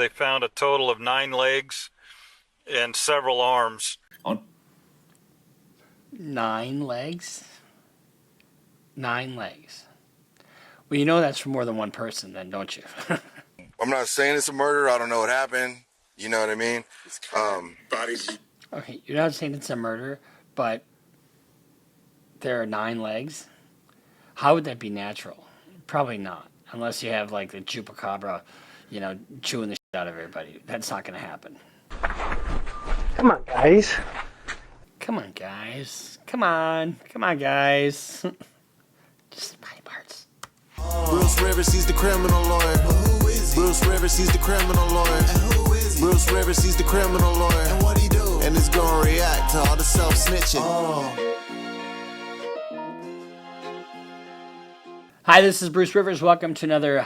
they found a total of 9 legs and several arms. 9 legs? 9 legs. Well, you know that's for more than one person then, don't you? I'm not saying it's a murder. I don't know what happened. You know what I mean? Bodies. Okay, you're not saying it's a murder, but there are 9 legs? How would that be natural? Probably not. Unless you have like the chupacabra, chewing the shit out of everybody. That's not going to happen. Come on, guys. Come on, guys. Come on, guys. Just body parts. Bruce Rivers, he's the criminal lawyer. Bruce Rivers, he's the criminal lawyer. Bruce Rivers, he's the criminal lawyer. And what he do? And he's gonna react to all the self-snitching. Hi, this is Bruce Rivers. Welcome to another,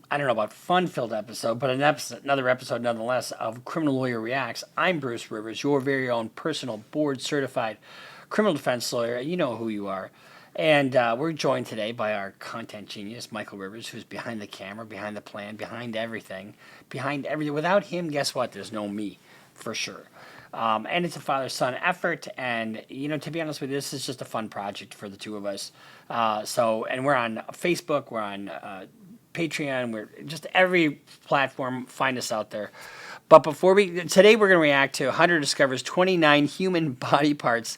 I don't know about fun-filled episode, but another episode nonetheless of Criminal Lawyer Reacts. I'm Bruce Rivers, your very own personal board-certified criminal defense lawyer. You know who you are. And we're joined today by our content genius, Michael Rivers, who's behind the camera, behind the plan, behind everything. Without him, guess what? There's no me, for sure. And it's a father-son effort, and, to be honest with you, this is just a fun project for the two of us. And we're on Facebook, we're on Patreon, we're just every platform. Find us out there. But today we're going to react to Hunter discovers 29 human body parts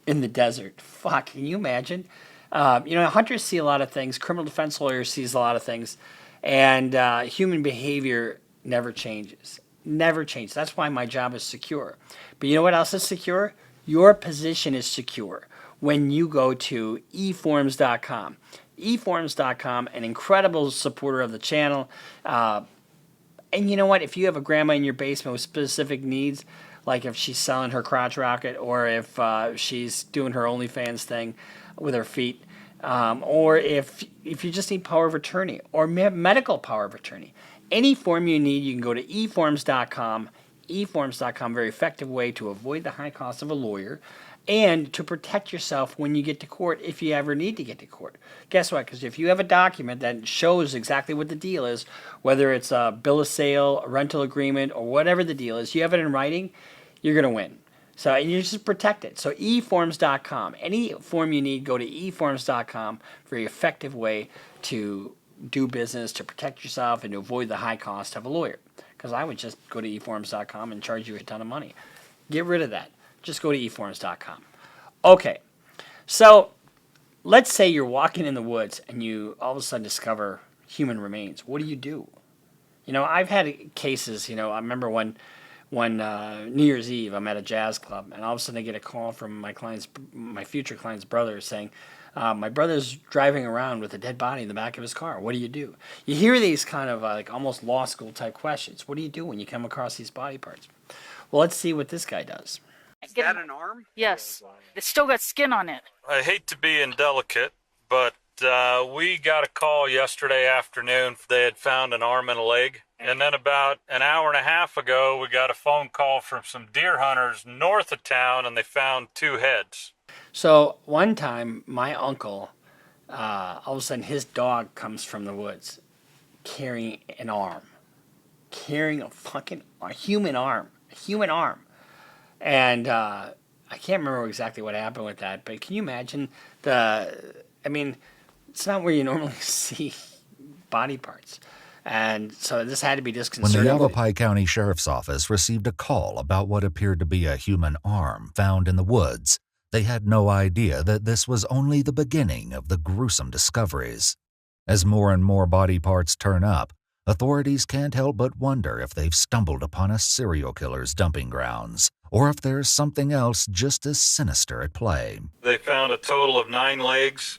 in the desert. Fuck, can you imagine? Hunters see a lot of things, criminal defense lawyers sees a lot of things, and human behavior never changes. Never changes. That's why my job is secure. But you know what else is secure? Your position is secure when you go to eforms.com. eforms.com, an incredible supporter of the channel. And you know what? If you have a grandma in your basement with specific needs, like if she's selling her crotch rocket, or if she's doing her OnlyFans thing with her feet, or if you just need power of attorney or medical power of attorney, any form you need, you can go to eforms.com. eforms.com, very effective way to avoid the high cost of a lawyer and to protect yourself when you get to court if you ever need to get to court. Guess what? Because if you have a document that shows exactly what the deal is, whether it's a bill of sale, a rental agreement, or whatever the deal is, you have it in writing, you're going to win. So, and you just protect it. So eforms.com. Any form you need, go to eforms.com. Very effective way to do business, to protect yourself, and to avoid the high cost of a lawyer. Because I would just go to eforms.com and charge you a ton of money. Get rid of that. Just go to eforms.com. Okay, so let's say you're walking in the woods and you all of a sudden discover human remains. What do? I've had cases, I remember when New Year's Eve, I'm at a jazz club, and all of a sudden I get a call from my future client's brother saying, my brother's driving around with a dead body in the back of his car. What do? You hear these kind of like almost law school type questions. What do you do when you come across these body parts? Well, let's see what this guy does. Is that an arm? Yes. It's still got skin on it. I hate to be indelicate, but we got a call yesterday afternoon. They had found an arm and a leg. And then about an hour and a half ago, we got a phone call from some deer hunters north of town, and they found 2 heads. So one time, my uncle, all of a sudden, his dog comes from the woods carrying an arm. Carrying a human arm. And I can't remember exactly what happened with that, but can you imagine it's not where you normally see body parts. And so this had to be disconcerting. When the Yavapai County Sheriff's Office received a call about what appeared to be a human arm found in the woods, they had no idea that this was only the beginning of the gruesome discoveries. As more and more body parts turn up, authorities can't help but wonder if they've stumbled upon a serial killer's dumping grounds, or if there's something else just as sinister at play. They found a total of 9 legs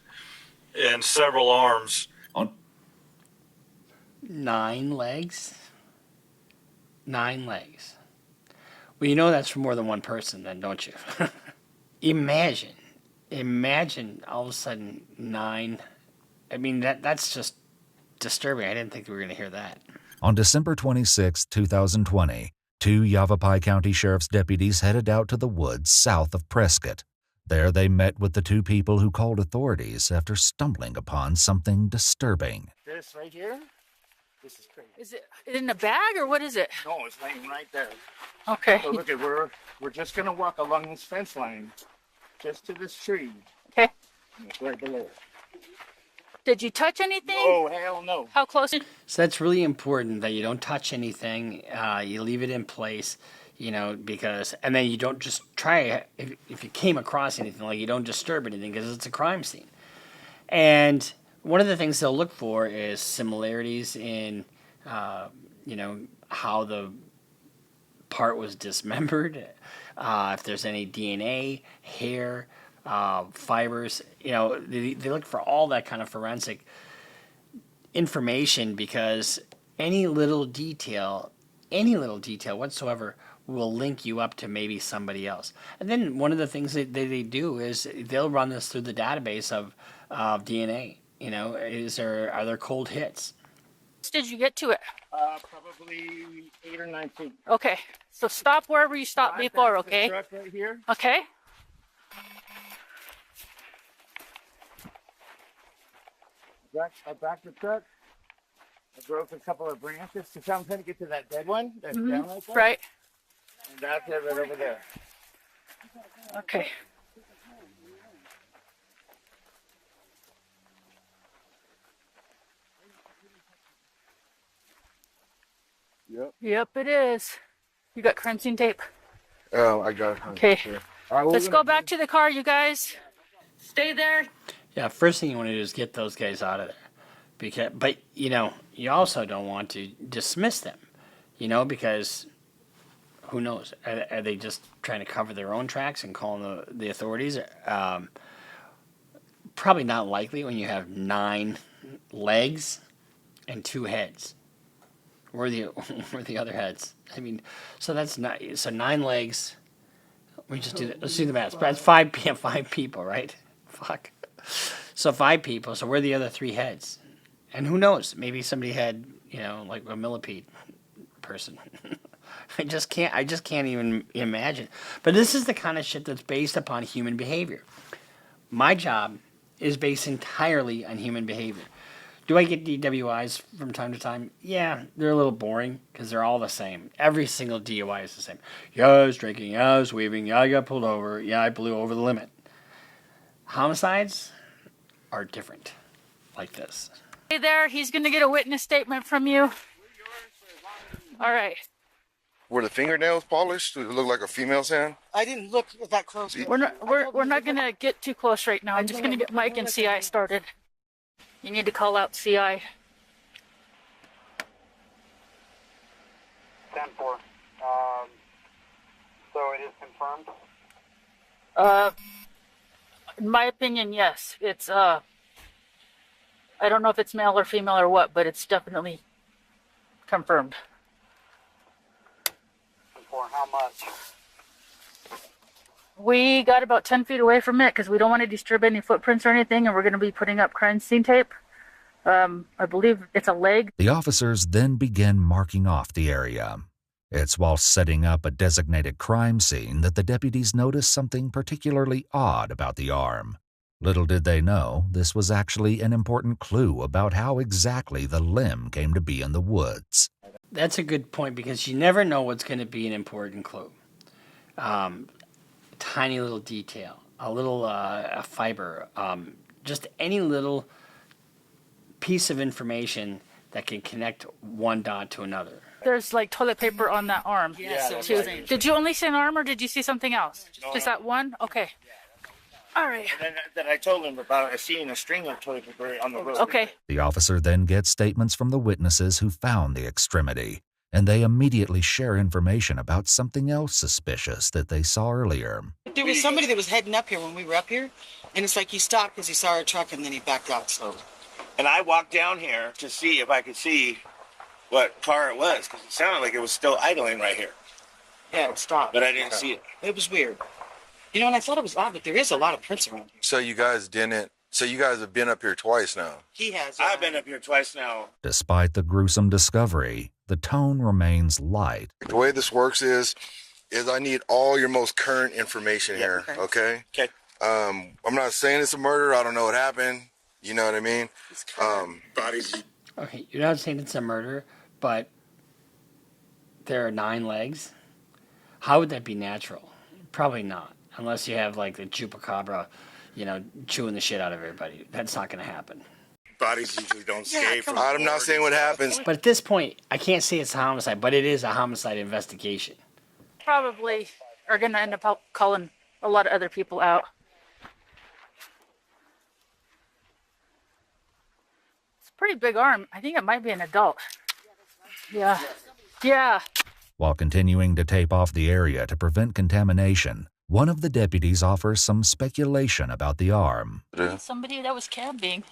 and several arms. 9 legs? 9 legs. Well, you know that's for more than one person then, don't you? Imagine all of a sudden 9. That's just disturbing. I didn't think we were going to hear that. On December 26, 2020, 2 Yavapai County Sheriff's deputies headed out to the woods south of Prescott. There they met with the 2 people who called authorities after stumbling upon something disturbing. This right here? This is crazy. Is it in a bag or what is it? No, it's laying right there. Okay. So look at we're just gonna walk along this fence line, just to this tree. Okay. It's right below. Did you touch anything? Oh hell no! How close? So that's really important that you don't touch anything. You leave it in place, because, and then you don't just try, if you came across anything, like you don't disturb anything because it's a crime scene. And one of the things they'll look for is similarities in, how the part was dismembered, if there's any DNA, hair, fibers. They look for all that kind of forensic information because any little detail whatsoever will link you up to maybe somebody else. And then one of the things that they do is they'll run this through the database of DNA. Are there cold hits? Did you get to it? Probably 8 or 9 feet. Okay. So stop wherever you stopped before, okay? Truck right here. Okay. I backed the truck. I broke a couple of branches because I'm trying to get to that dead one that's down like that. Right. And that's it right over there. Okay. Yep, it is. You got crime scene tape? Oh, I got it. Okay. Sure. Let's go back to the car, you guys. Stay there. Yeah, first thing you want to do is get those guys out of there. But you also don't want to dismiss them, because who knows? Are they just trying to cover their own tracks and calling the authorities? Probably not likely when you have 9 legs and 2 heads. Where are the other heads? I mean, so that's not, so 9 legs. Let's do the math. That's 5 people, right? Fuck. So 5 people. So where are the other 3 heads? And who knows? Maybe somebody had, like a millipede person. I just can't even imagine. But this is the kind of shit that's based upon human behavior. My job is based entirely on human behavior. Do I get DWIs from time to time? Yeah, they're a little boring because they're all the same. Every single DUI is the same. Yeah, I was drinking. Yeah, I was weaving. Yeah, I got pulled over. Yeah, I blew over the limit. Homicides are different, like this. Stay there. He's going to get a witness statement from you. All right. Were the fingernails polished? Did it look like a female's hand? I didn't look that close. We're not going to get too close right now. I'm just going to get Mike and CI started. You need to call out CI. 10-4. So it is confirmed? In my opinion, yes. It's, I don't know if it's male or female or what, but it's definitely confirmed. For how much? We got about 10 feet away from it because we don't want to disturb any footprints or anything, and we're going to be putting up crime scene tape. I believe it's a leg. The officers then begin marking off the area. It's while setting up a designated crime scene that the deputies notice something particularly odd about the arm. Little did they know, this was actually an important clue about how exactly the limb came to be in the woods. That's a good point because you never know what's going to be an important clue. Tiny little detail, a little a fiber, just any little piece of information that can connect one dot to another. There's like toilet paper on that arm. Yeah, too. Did you only see an arm or did you see something else? Just that one? Okay. All right. And then I told him about seeing a string of toilet paper on the road. Okay. The officer then gets statements from the witnesses who found the extremity, and they immediately share information about something else suspicious that they saw earlier. There was somebody that was heading up here when we were up here, and it's like he stopped because he saw our truck and then he backed out slowly. And I walked down here to see if I could see what car it was, because it sounded like it was still idling right here. Yeah, it stopped. But I didn't see it. It was weird. And I thought it was odd, but there is a lot of prints around here. So you guys have been up here twice now. He has. I've been up here twice now. Despite the gruesome discovery, the tone remains light. The way this works is I need all your most current information here, okay? Okay. I'm not saying it's a murder. I don't know what happened. You know what I mean? Bodies. Okay, you're not saying it's a murder, but there are 9 legs. How would that be natural? Probably not, unless you have like the chupacabra, chewing the shit out of everybody. That's not going to happen. Bodies usually don't escape. I'm not saying what happens. But at this point, I can't say it's a homicide, but it is a homicide investigation. Probably are going to end up calling a lot of other people out. It's a pretty big arm. I think it might be an adult. Yeah. Yeah. While continuing to tape off the area to prevent contamination, one of the deputies offers some speculation about the arm. Somebody that was camping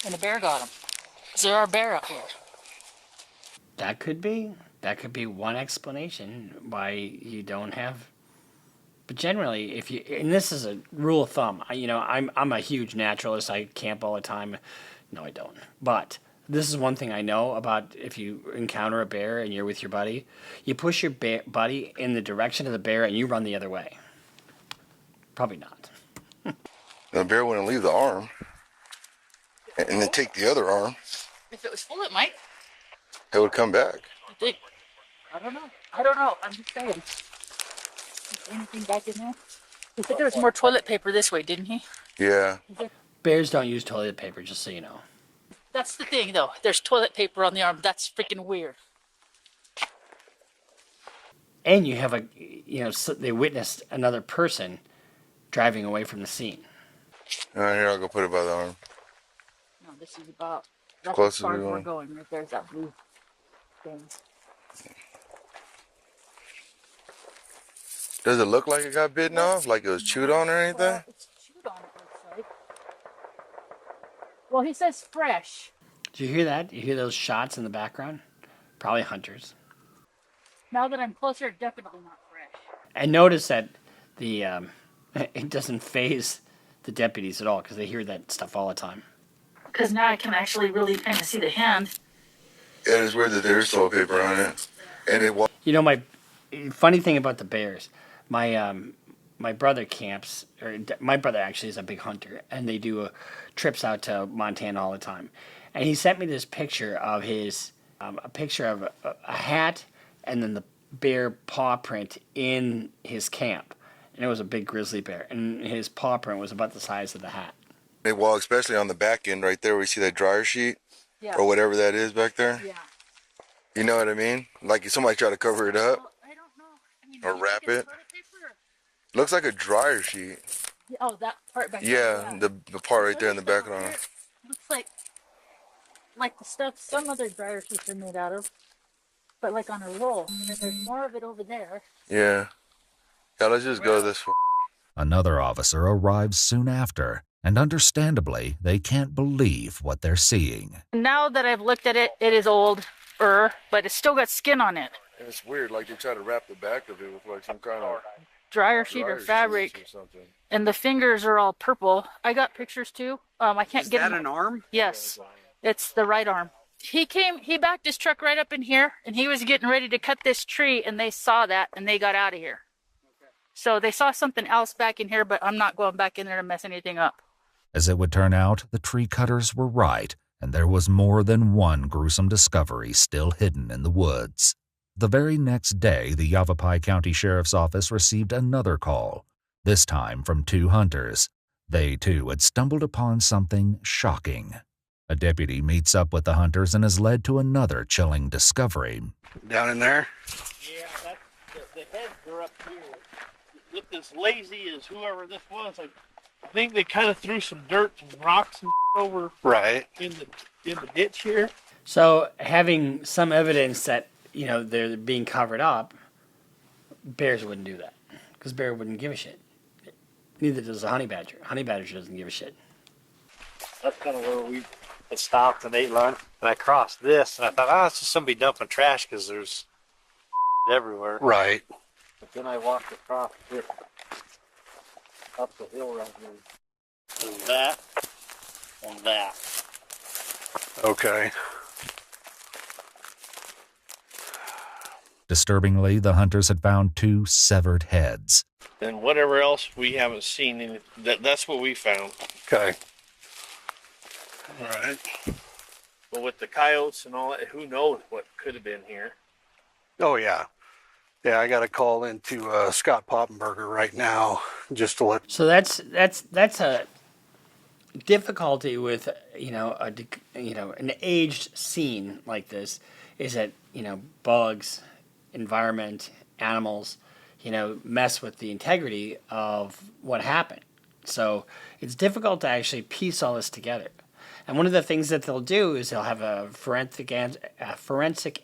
and a bear got him. Is there a bear up here? That could be one explanation why you don't have. But generally, and this is a rule of thumb. I'm a huge naturalist. I camp all the time. No, I don't. But this is one thing I know about if you encounter a bear and you're with your buddy, you push your buddy in the direction of the bear and you run the other way. Probably not. The bear wouldn't leave the arm and then take the other arm. If it was full, it might. It would come back. I don't know. I'm just saying. Is anything back in there? He said there was more toilet paper this way, didn't he? Yeah. Bears don't use toilet paper, just so you know. That's the thing, though. There's toilet paper on the arm. That's freaking weird. And you have they witnessed another person driving away from the scene. All right, here, I'll go put it by the arm. No, this is about. That's Close as far as as we we're want. going. Right there's that blue thing. Does it look like it got bitten off? Like it was chewed on or anything? Well, it's chewed on, it looks like. Well, he says fresh. Did you hear that? You hear those shots in the background? Probably hunters. Now that I'm closer, definitely not fresh. And notice that it doesn't phase the deputies at all because they hear that stuff all the time. Because now I can actually really kind of see the hand. Yeah, it's weird that there's toilet paper on it. And it was. My funny thing about the bears, my brother camps, or my brother actually is a big hunter, and they do trips out to Montana all the time. And he sent me this picture of a picture of a hat and then the bear paw print in his camp. And it was a big grizzly bear, and his paw print was about the size of the hat. Well, especially on the back end right there where you see that dryer sheet or whatever that is back there. Yeah. You know what I mean? Like if somebody tried to cover it up. Well, I don't know. Or wrap it. Looks like a dryer sheet. Oh, that part back Yeah, there. the part right there in the background. Looks like the stuff some other dryer sheets are made out of, but like on a roll. And then there's more of it over there. Yeah. Yeah, let's just go this way. Another officer arrives soon after, and understandably, they can't believe what they're seeing. Now that I've looked at it, it is old, but it's still got skin on it. And it's weird, like they try to wrap the back of it with like some kind of Dryer sheet or fabric. or something. And the fingers are all purple. I got pictures too. I can't get them. Is that an arm? Yes, it's the right arm. He backed his truck right up in here, and he was getting ready to cut this tree, and they saw that, and they got out of here. So they saw something else back in here, but I'm not going back in there to mess anything up. As it would turn out, the tree cutters were right, and there was more than one gruesome discovery still hidden in the woods. The very next day, the Yavapai County Sheriff's Office received another call, this time from 2 hunters. They, too, had stumbled upon something shocking. A deputy meets up with the hunters and is led to another chilling discovery. Down in there? Yeah, the heads are up here. Looked as lazy as whoever this was. I think they kind of threw some dirt and rocks and over in the ditch here. So having some evidence that they're being covered up, bears wouldn't do that because bear wouldn't give a shit. Neither does a honey badger. Honey badger doesn't give a shit. That's kind of where we had stopped and ate lunch. And I crossed this, and I thought, it's just somebody dumping trash because there's everywhere. Right. But then I walked across this, up the hill right here. There's that and that. Okay. Disturbingly, the hunters had found 2 severed heads. And whatever else we haven't seen in it, that's what we found. Okay. All right. But with the coyotes and all that, who knows what could have been here? Oh, yeah. Yeah, I got a call into Scott Poppenberger right now just to let. So that's a difficulty with an aged scene like this is that bugs, environment, animals mess with the integrity of what happened. So it's difficult to actually piece all this together. And one of the things that they'll do is they'll have a forensic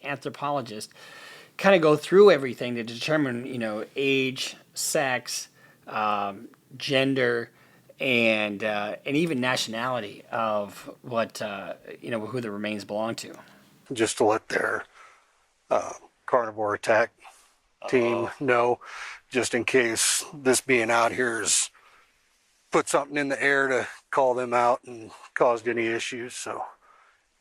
anthropologist kind of go through everything to determine age, sex, gender, and even nationality of what who the remains belong to. Just to let their carnivore attack team know, just in case this being out here has put something in the air to call them out and caused any issues. So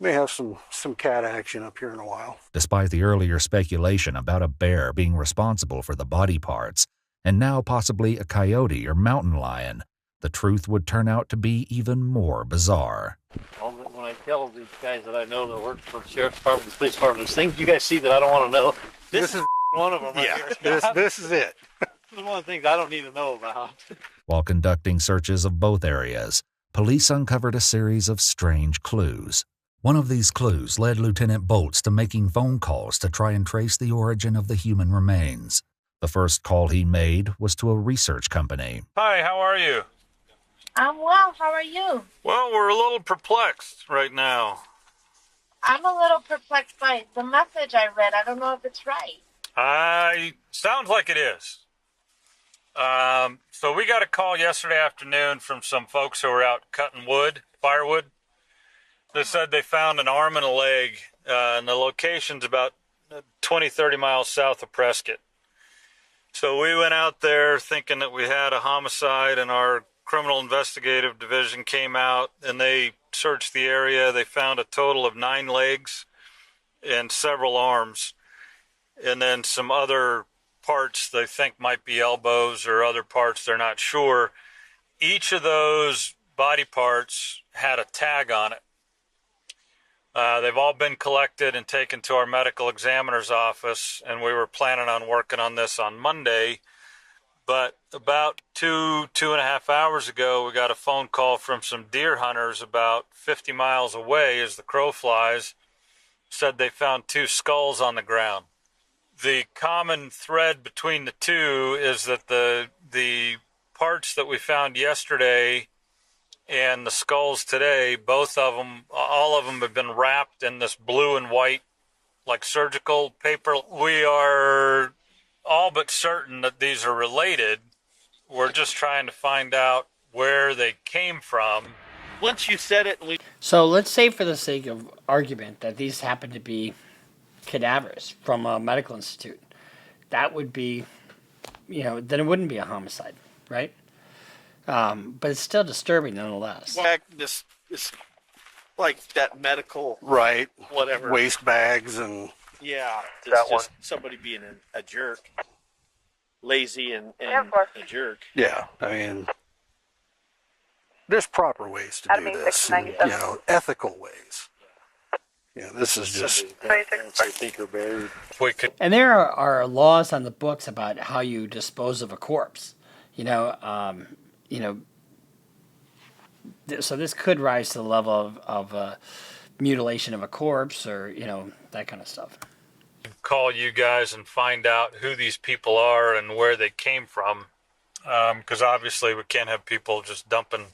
may have some cat action up here in a while. Despite the earlier speculation about a bear being responsible for the body parts, and now possibly a coyote or mountain lion, the truth would turn out to be even more bizarre. When I tell these guys that I know that work for the sheriff's department, the police department, there's things you guys see that I don't want to know. This is one of them right here. This is it. This is one of the things I don't need to know about. While conducting searches of both areas, police uncovered a series of strange clues. One of these clues led Lieutenant Bolts to making phone calls to try and trace the origin of the human remains. The first call he made was to a research company. Hi, how are you? I'm well. How are you? Well, we're a little perplexed right now. I'm a little perplexed by the message I read. I don't know if it's right. Sounds like it is. So we got a call yesterday afternoon from some folks who were out cutting firewood. They said they found an arm and a leg, and the location's about 20, 30 miles south of Prescott. So we went out there thinking that we had a homicide, and our criminal investigative division came out and they searched the area. They found a total of 9 legs and several arms, and then some other parts they think might be elbows or other parts, they're not sure. Each of those body parts had a tag on it. They've all been collected and taken to our medical examiner's office, and we were planning on working on this on Monday. But about 2.5 hours ago, we got a phone call from some deer hunters about 50 miles away as the crow flies, said they found 2 skulls on the ground. The common thread between the two is that the parts that we found yesterday and the skulls today, all of them have been wrapped in this blue and white, like surgical paper. We are all but certain that these are related. We're just trying to find out where they came from. Once you said it, So let's say, for the sake of argument, that these happen to be cadavers from a medical institute. That would be, then it wouldn't be a homicide, right? But it's still disturbing nonetheless. This like that medical, right? Whatever, waste bags and just somebody being a jerk, lazy and a jerk. Yeah, I mean, there's proper ways to do this, and, ethical ways. This is just. And there are laws on the books about how you dispose of a corpse. So this could rise to the level of mutilation of a corpse, or that kind of stuff. Call you guys and find out who these people are and where they came from, because obviously we can't have people just dumping.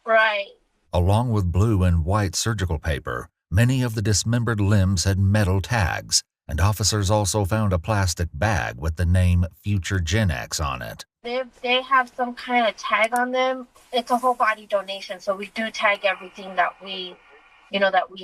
Right. Along with blue and white surgical paper, many of the dismembered limbs had metal tags, and officers also found a plastic bag with the name Future Gen X on it. They have some kind of tag on them. It's a whole body donation, so we do tag everything that we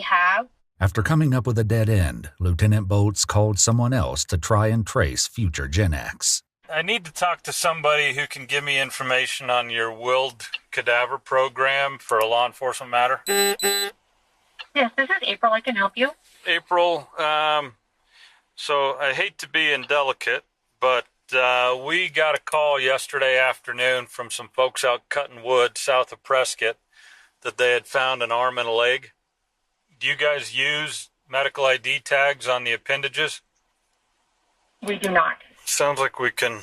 have. After coming up with a dead end, Lieutenant Bolts called someone else to try and trace Future Gen X. I need to talk to somebody who can give me information on your willed cadaver program for a law enforcement matter. Yes, this is April. I can help you. April, so I hate to be indelicate, but we got a call yesterday afternoon from some folks out cutting wood south of Prescott that they had found an arm and a leg. Do you guys use medical ID tags on the appendages? We do not. Sounds like we can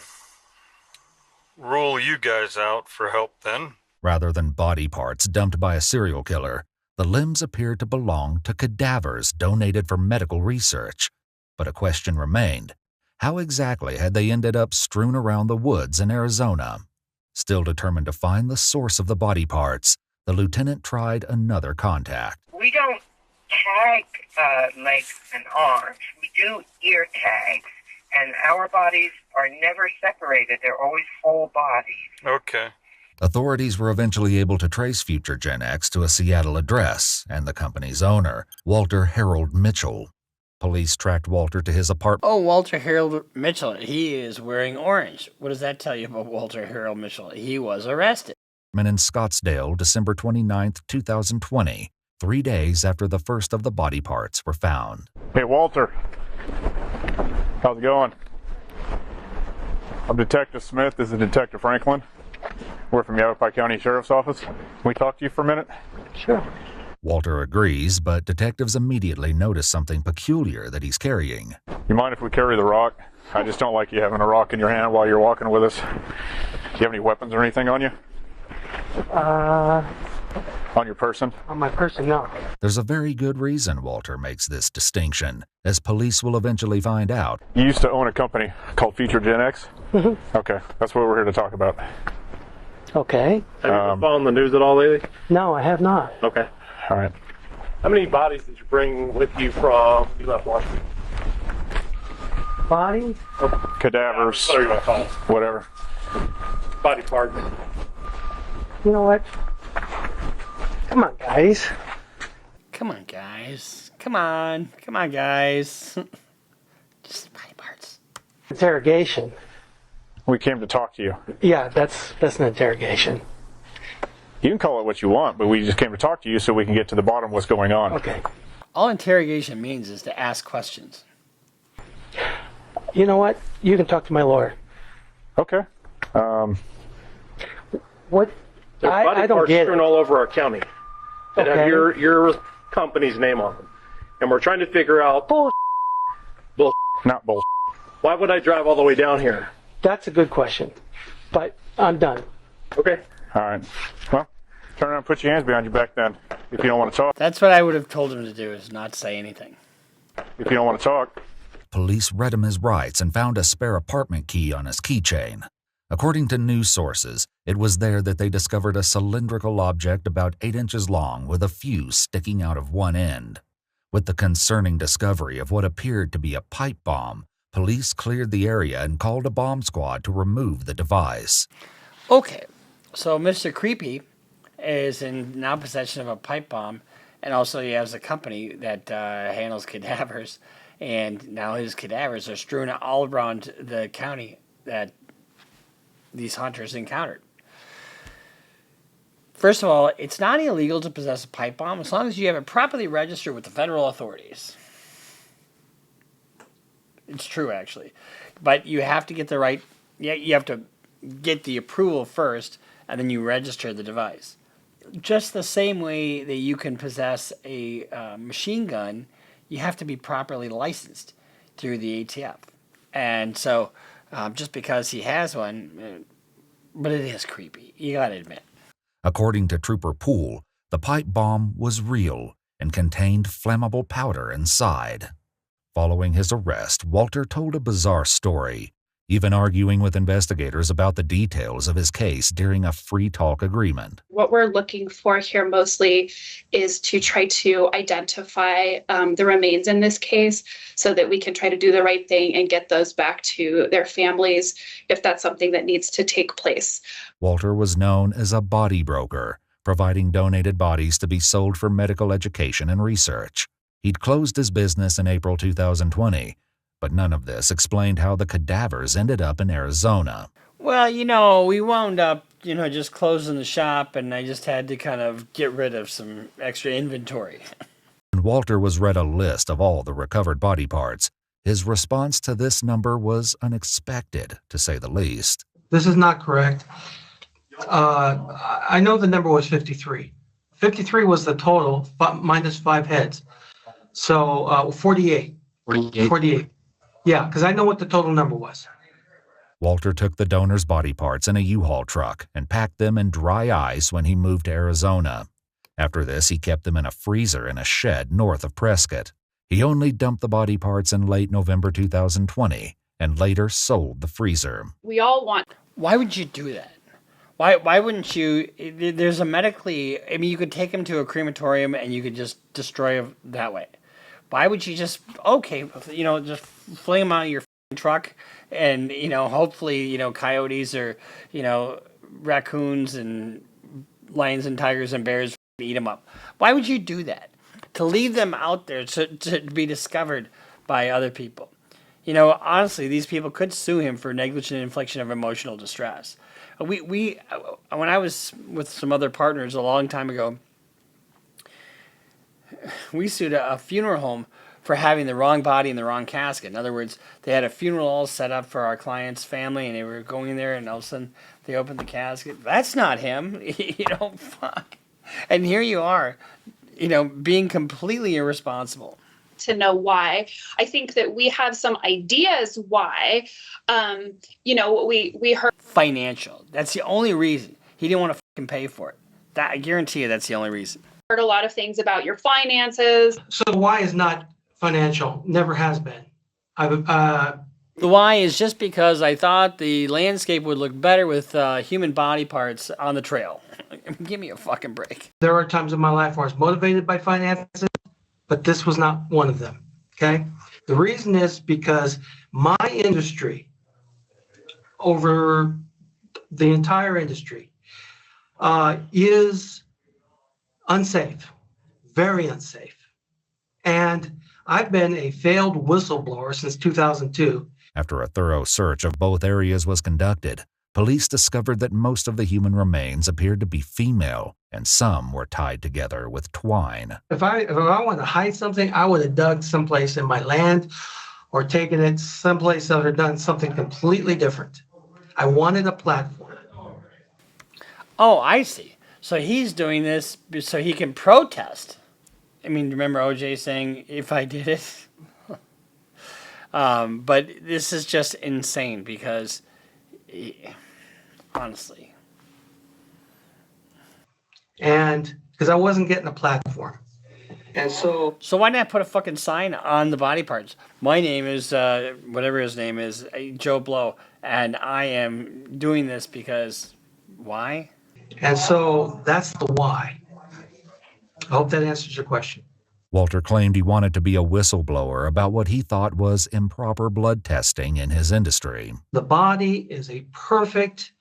rule you guys out for help then. Rather than body parts dumped by a serial killer, the limbs appeared to belong to cadavers donated for medical research. But a question remained. How exactly had they ended up strewn around the woods in Arizona? Still determined to find the source of the body parts, the lieutenant tried another contact. We don't tag legs and arms. We do ear tags, and our bodies are never separated. They're always whole bodies. Okay. Authorities were eventually able to trace future Gen X to a Seattle address and the company's owner, Walter Harold Mitchell. Police tracked Walter to his apartment. Oh, Walter Harold Mitchell. He is wearing orange. What does that tell you about Walter Harold Mitchell? He was arrested. In Scottsdale, December 29, 2020, 3 days after the first of the body parts were found. Hey, Walter. How's it going? I'm Detective Smith. This is Detective Franklin. We're from Yavapai County Sheriff's Office. Can we talk to you for a minute? Sure. Walter agrees, but detectives immediately notice something peculiar that he's carrying. You mind if we carry the rock? I just don't like you having a rock in your hand while you're walking with us. Do you have any weapons or anything on you? On your person? On my person, no. There's a very good reason Walter makes this distinction, as police will eventually find out. You used to own a company called Future Gen X? Mm-hmm. Okay, that's what we're here to talk about. Okay. Have you been following the news at all lately? No, I have not. Okay. All right. How many bodies did you bring with you from you left Washington? Body? Cadavers. Whatever you want to call it. Whatever. Body parts. You know what? Come on, guys. Come on, guys. Come on. Come on, guys. Just body parts. Interrogation. We came to talk to you. Yeah, that's an interrogation. You can call it what you want, but we just came to talk to you so we can get to the bottom of what's going on. Okay. All interrogation means is to ask questions. You know what? You can talk to my lawyer. Okay. What? There's body I don't parts get it. strewn all over our county that have your company's name on them, and we're trying to figure out. Bull. Not bull. Why would I drive all the way down here? That's a good question, but I'm done. Okay. All right. Well, turn around and put your hands behind your back then, if you don't want to talk. That's what I would have told him to do, is not say anything. If you don't want to talk. Police read him his rights and found a spare apartment key on his keychain. According to news sources, it was there that they discovered a cylindrical object about 8 inches long with a fuse sticking out of one end. With the concerning discovery of what appeared to be a pipe bomb, police cleared the area and called a bomb squad to remove the device. Okay, so Mr. Creepy is in now possession of a pipe bomb, and also he has a company that handles cadavers, and now his cadavers are strewn all around the county that these hunters encountered. First of all, it's not illegal to possess a pipe bomb as long as you have it properly registered with the federal authorities. It's true, actually. But you have to get the right... You have to get the approval first, and then you register the device. Just the same way that you can possess a machine gun, you have to be properly licensed through the ATF. And so, just because he has one... but it is creepy, you gotta admit. According to Trooper Poole, the pipe bomb was real and contained flammable powder inside. Following his arrest, Walter told a bizarre story, even arguing with investigators about the details of his case during a free talk agreement. What we're looking for here mostly is to try to identify the remains in this case so that we can try to do the right thing and get those back to their families if that's something that needs to take place. Walter was known as a body broker, providing donated bodies to be sold for medical education and research. He'd closed his business in April 2020, but none of this explained how the cadavers ended up in Arizona. Well, we wound up, just closing the shop, and I just had to kind of get rid of some extra inventory. When Walter was read a list of all the recovered body parts, his response to this number was unexpected, to say the least. This is not correct. I know the number was 53. 53 was the total, minus 5 heads. So 48. 48. Yeah, because I know what the total number was. Walter took the donors' body parts in a U-Haul truck and packed them in dry ice when he moved to Arizona. After this, he kept them in a freezer in a shed north of Prescott. He only dumped the body parts in late November 2020 and later sold the freezer. We all want. Why would you do that? Why wouldn't you? There's a medically. I mean, you could take him to a crematorium and you could just destroy him that way. Why would you just just fling him out of your truck and hopefully coyotes or raccoons and lions and tigers and bears eat them up? Why would you do that? To leave them out there to be discovered by other people? Honestly, these people could sue him for negligent infliction of emotional distress. We when I was with some other partners a long time ago, we sued a funeral home for having the wrong body in the wrong casket. In other words, they had a funeral all set up for our client's family, and they were going there, and all of a sudden they opened the casket. That's not him. Fuck. And here you are, being completely irresponsible. To know why. I think that we have some ideas why. We heard financial. That's the only reason. He didn't want to fucking pay for it. That, I guarantee you that's the only reason. Heard a lot of things about your finances. So why is not financial? Never has been. The why is just because I thought the landscape would look better with human body parts on the trail. Give me a fucking break. There are times in my life where I was motivated by finances, but this was not one of them, okay? The reason is because my industry, over the entire industry, is unsafe, very unsafe. And I've been a failed whistleblower since 2002. After a thorough search of both areas was conducted, police discovered that most of the human remains appeared to be female, and some were tied together with twine. If I wanted to hide something, I would have dug someplace in my land or taken it someplace else or done something completely different. I wanted a platform. Oh, I see. So he's doing this so he can protest. I mean, remember OJ saying, if I did it? But this is just insane because, honestly. And because I wasn't getting a platform. And so why not put a fucking sign on the body parts? My name is, whatever his name is, Joe Blow, and I am doing this because, why? And so that's the why. I hope that answers your question. Walter claimed he wanted to be a whistleblower about what he thought was improper blood testing in his industry. The body is a perfect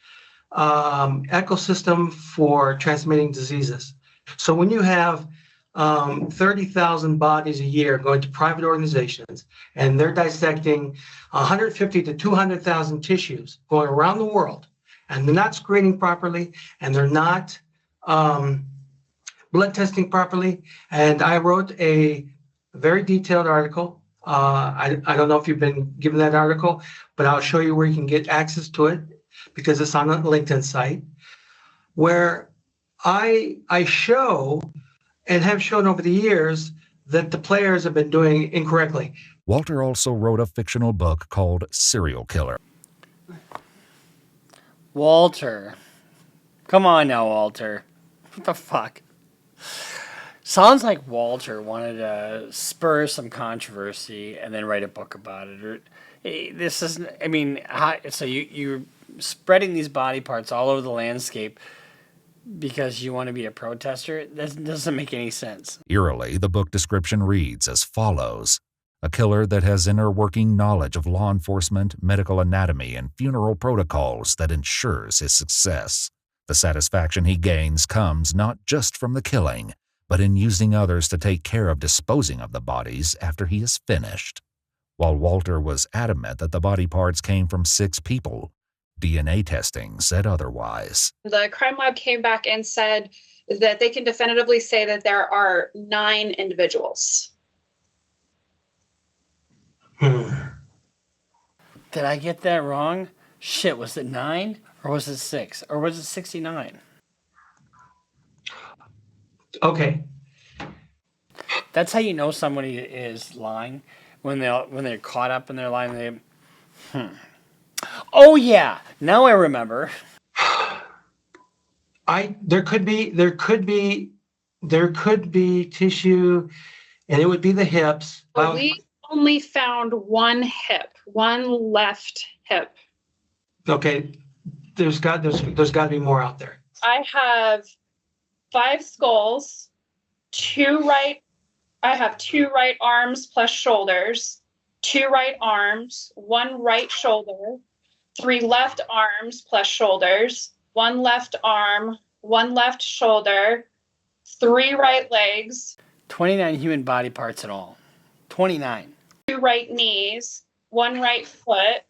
ecosystem for transmitting diseases. So when you have 30,000 bodies a year going to private organizations, and they're dissecting 150 to 200,000 tissues going around the world, and they're not screening properly, and they're not blood testing properly. And I wrote a very detailed article. I don't know if you've been given that article, but I'll show you where you can get access to it because it's on a LinkedIn site, where I show and have shown over the years that the players have been doing incorrectly. Walter also wrote a fictional book called Serial Killer. Walter. Come on now, Walter. What the fuck? Sounds like Walter wanted to spur some controversy and then write a book about it. This isn't, I mean, so you're spreading these body parts all over the landscape because you want to be a protester? That doesn't make any sense. Eerily, the book description reads as follows. A killer that has inner working knowledge of law enforcement, medical anatomy, and funeral protocols that ensures his success. The satisfaction he gains comes not just from the killing, but in using others to take care of disposing of the bodies after he is finished. While Walter was adamant that the body parts came from 6 people, DNA testing said otherwise. The crime lab came back and said that they can definitively say that there are 9 individuals. Did I get that wrong? Shit, was it 9? Or was it 6? Or was it 69? Okay. That's how you know somebody is lying when they're caught up in their lying. Oh yeah, now I remember. There could be tissue, and it would be the hips. We only found one hip, one left hip. Okay, there's got to be more out there. I have 5 skulls, I have 2 right arms plus shoulders, 2 right arms, 1 right shoulder, 3 left arms plus shoulders, 1 left arm, 1 left shoulder, 3 right legs. 29 human body parts in all. 29. 2 right knees, 1 right foot,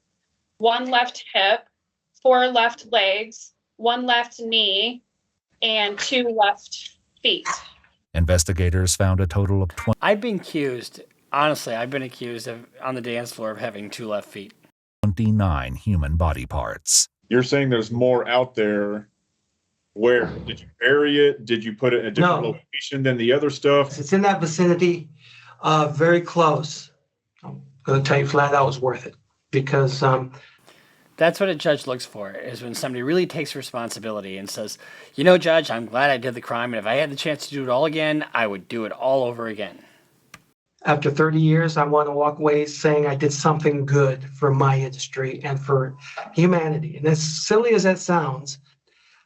1 left hip, 4 left legs, 1 left knee, and 2 left feet. Investigators found a total of 20. I've been accused of, on the dance floor, of having 2 left feet. 29 human body parts. You're saying there's more out there. Where? Did you bury it? Did you put it in a different location than the other stuff? It's in that vicinity, very close. I'm going to tell you flat out, it was worth it because. That's what a judge looks for, is when somebody really takes responsibility and says, you know, Judge, I'm glad I did the crime, and if I had the chance to do it all again, I would do it all over again. After 30 years, I want to walk away saying I did something good for my industry and for humanity. And as silly as that sounds,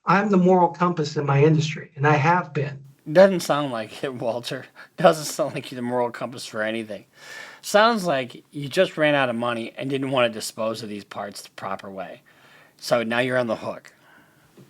I'm the moral compass in my industry, and I have been. Doesn't sound like it, Walter. Doesn't sound like you're the moral compass for anything. Sounds like you just ran out of money and didn't want to dispose of these parts the proper way. So now you're on the hook.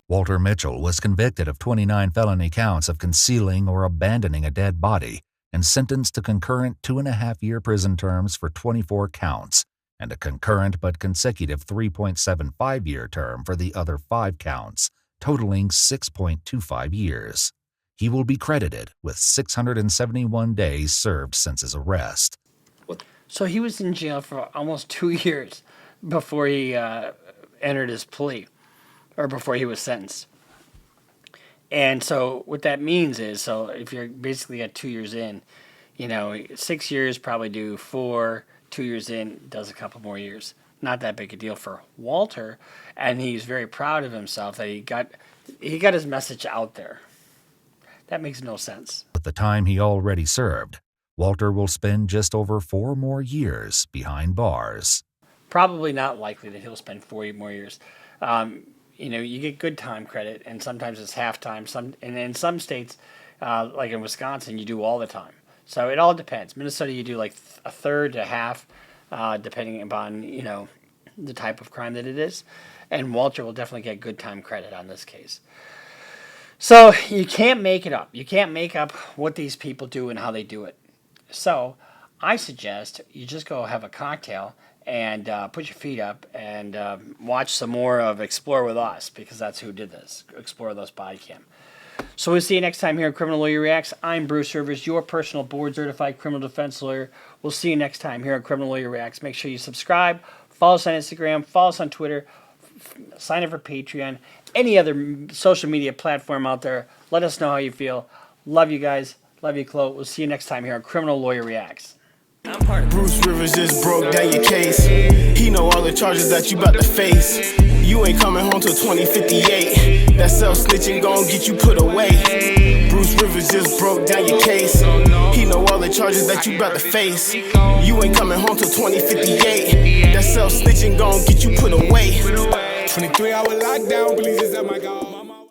Walter Mitchell was convicted of 29 felony counts of concealing or abandoning a dead body and sentenced to concurrent 2.5-year prison terms for 24 counts and a concurrent but consecutive 3.75-year term for the other 5 counts, totaling 6.25 years. He will be credited with 671 days served since his arrest. So he was in jail for almost 2 years before he entered his plea, or before he was sentenced. And so what that means is, so if you're basically at 2 years in, 6 years probably do 4, 2 years in does a couple more years. Not that big a deal for Walter, and he's very proud of himself that he got his message out there. That makes no sense. At the time he already served, Walter will spend just over 4 more years behind bars. Probably not likely that he'll spend 4 more years. You get good time credit, and sometimes it's half time. And in some states, like in Wisconsin, you do all the time. So it all depends. Minnesota, you do like a third to half, depending upon the type of crime that it is. And Walter will definitely get good time credit on this case. So you can't make it up. You can't make up what these people do and how they do it. So I suggest you just go have a cocktail and put your feet up and watch some more of Explore With Us, because that's who did this, Explore With Us Body Cam. So we'll see you next time here on Criminal Lawyer Reacts. I'm Bruce Rivers, your personal board-certified criminal defense lawyer. We'll see you next time here on Criminal Lawyer Reacts. Make sure you subscribe, follow us on Instagram, follow us on Twitter, sign up for Patreon, any other social media platform out there. Let us know how you feel. Love you guys. Love you, Chloe. We'll see you next time here on Criminal Lawyer Reacts. Bruce Rivers just broke down your case. He know all the charges that you about to face. You ain't coming home till 2058. That self-snitching gon' get you put away. Bruce Rivers just broke down your case. He know all the charges that you about to face. You ain't coming home till 2058. That self-snitching gon' get you put away. 23-hour lockdown, please, is that my God.